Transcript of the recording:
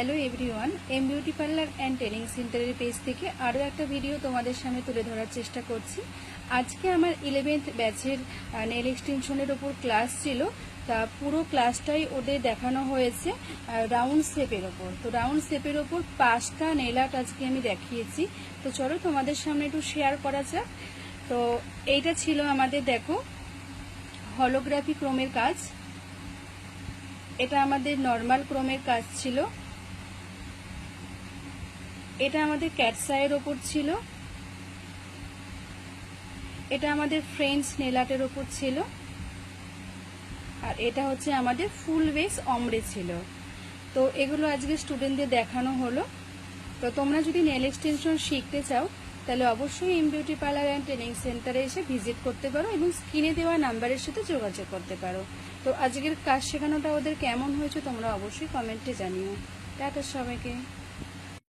Hello everyone, M beauty parlour and training সেন্টারের page থেকে আরও একটা ভিডিও তোমাদের সামনে তুলে ধরার চেষ্টা করছি। আজকে আমার 11th ব্যাচের নেল এক্সটেনশনের ওপর ক্লাস ছিল। তা পুরো ক্লাসটাই ওদের দেখানো হয়েছে রাউন্ড শেপের ওপর। তো রাউন্ড শেপের ওপর 5টা নেল আর্ট আজকে আমি দেখিয়েছি। তো চলো তোমাদের সামনে একটু শেয়ার করা যাক। তো এইটা ছিল আমাদের, দেখো, হলোগ্রাফি ক্রোমের কাজ। এটা আমাদের নর্মাল ক্রোমের কাজ ছিল। এটা আমাদের ক্যাটসাইয়ের ওপর ছিল। এটা আমাদের ফ্রেঞ্চ নেল আর্টের ওপর ছিল। আর এটা হচ্ছে আমাদের ফুল বেস অমরে ছিল। তো এগুলো আজকে স্টুডেন্টদের দেখানো হলো। তো তোমরা যদি নেল এক্সটেনশন শিখতে চাও তাহলে অবশ্যই M beauty parlour and training সেন্টারে এসে ভিজিট করতে পারো এবং স্ক্রিনে দেওয়া নাম্বারের সাথে যোগাযোগ করতে পারো। তো আজকের কাজ শেখানোটা ওদের কেমন হয়েছে তোমরা অবশ্যই কমেন্টে জানিও। টাটা সবাইকে।